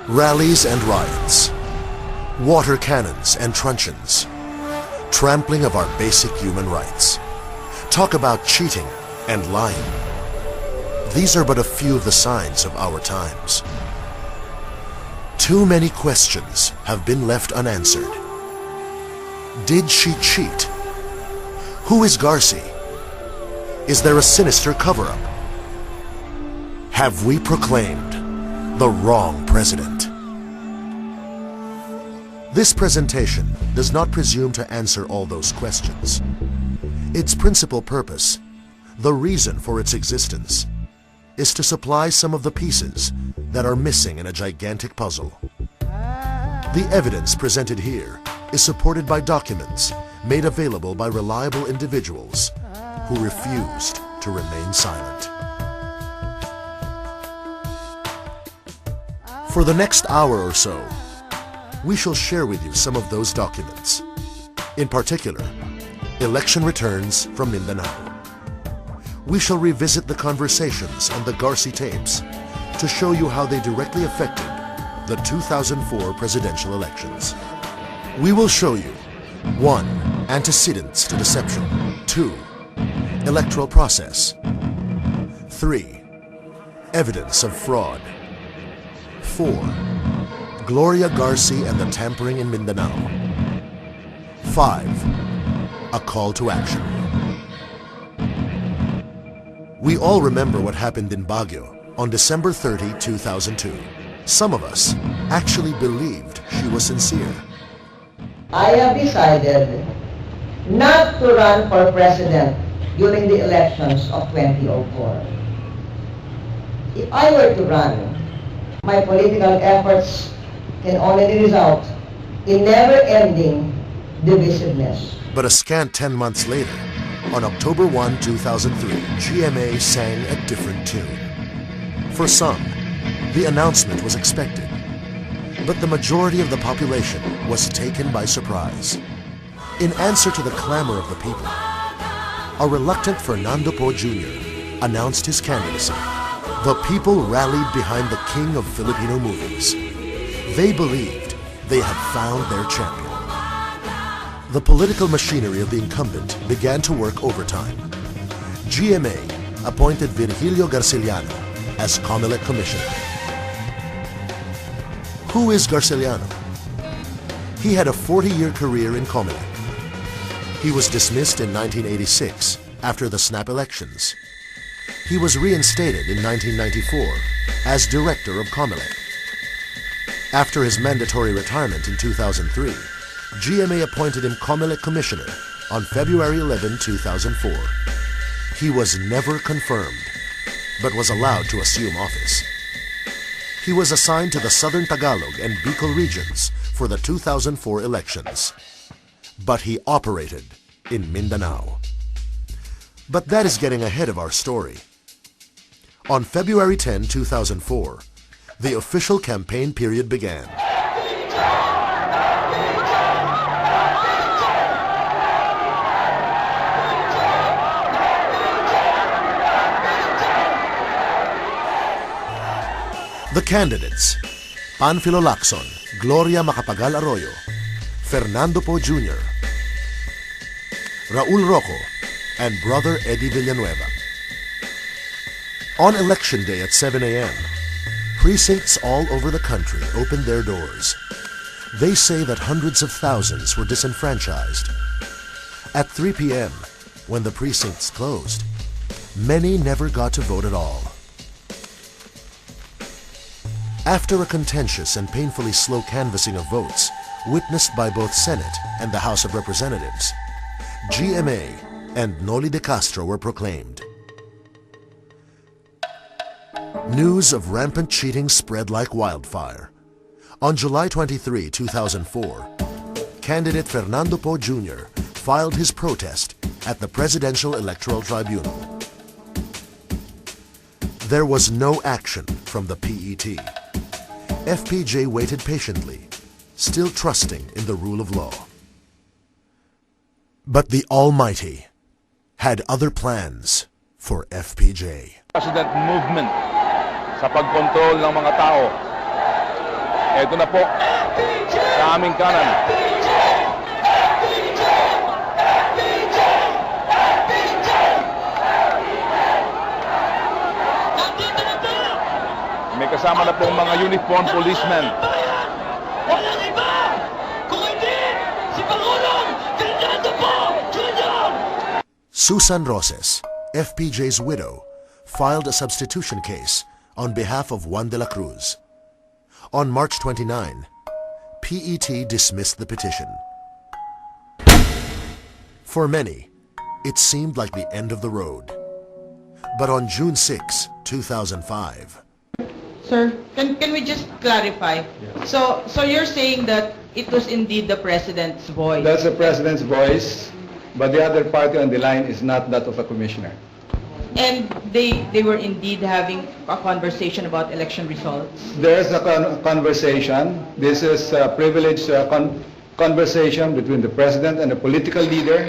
Rallies and riots, water cannons and truncheons, trampling of our basic human rights. Talk about cheating and lying. These are but a few of the signs of our times. Too many questions have been left unanswered. Did she cheat? Who is Garci? Is there a sinister cover-up? Have we proclaimed the wrong president? This presentation does not presume to answer all those questions. Its principal purpose, the reason for its existence, is to supply some of the pieces that are missing in a gigantic puzzle. The evidence presented here is supported by documents made available by reliable individuals who refused to remain silent. For the next hour or so, we shall share with you some of those documents. In particular, election returns from Mindanao. We shall revisit the conversations and the Garci tapes to show you how they directly affected the 2004 presidential elections. We will show you 1. Antecedents to deception. 2. Electoral process. 3. Evidence of fraud. 4. Gloria Garci and the tampering in Mindanao. 5. A call to action. We all remember what happened in Baguio on December 30, 2002. Some of us actually believed she was sincere. I have decided not to run for president during the elections of 2004. If I were to run, my political efforts can only result in never-ending divisiveness. But a scant 10 months later, on October 1, 2003, GMA sang a different tune. For some, the announcement was expected, but the majority of the population was taken by surprise. In answer to the clamor of the people, a reluctant Fernando Po Jr. announced his candidacy. The people rallied behind the king of Filipino movies. They believed they had found their champion. The political machinery of the incumbent began to work overtime. GMA appointed Virgilio Garciliano as COMELEC Commissioner. Who is Garciliano? He had a 40-year career in COMELEC. He was dismissed in 1986 after the snap elections. He was reinstated in 1994 as director of COMELEC. After his mandatory retirement in 2003, GMA appointed him COMELEC Commissioner on February 11, 2004. He was never confirmed, but was allowed to assume office. He was assigned to the Southern Tagalog and Bicol regions for the 2004 elections, but he operated in Mindanao. But that is getting ahead of our story. On February 10, 2004, the official campaign period began. The candidates, Panfilo Lacson, Gloria Macapagal Arroyo, Fernando Po Jr., Raul Rocco, and brother Eddie Villanueva. On election day at 7 a.m., precincts all over the country opened their doors. They say that hundreds of thousands were disenfranchised. At 3 p.m., when the precincts closed, many never got to vote at all. After a contentious and painfully slow canvassing of votes, witnessed by both Senate and the House of Representatives, GMA and Noli de Castro were proclaimed. News of rampant cheating spread like wildfire. On July 23, 2004, candidate Fernando Po Jr. filed his protest at the Presidential Electoral Tribunal. There was no action from the PET. FPJ waited patiently, still trusting in the rule of law. But the Almighty had other plans for FPJ. President movement sa pagkontrol ng mga tao. Ito na po, sa aming kanan. May kasama na pong mga uniform policemen. Walang iba! Kung hindi, si Pangulong Fernando po Jr. Susan Roses, FPJ's widow, filed a substitution case on behalf of Juan de la Cruz. On March 29, PET dismissed the petition. For many, it seemed like the end of the road. But on June 6, 2005, Sir, can we just clarify? So you're saying that it was indeed the President's voice? That's the President's voice, but the other party on the line is not that of a commissioner. And they were indeed having a conversation about election results? There's a conversation. This is a privileged conversation between the President and a political leader.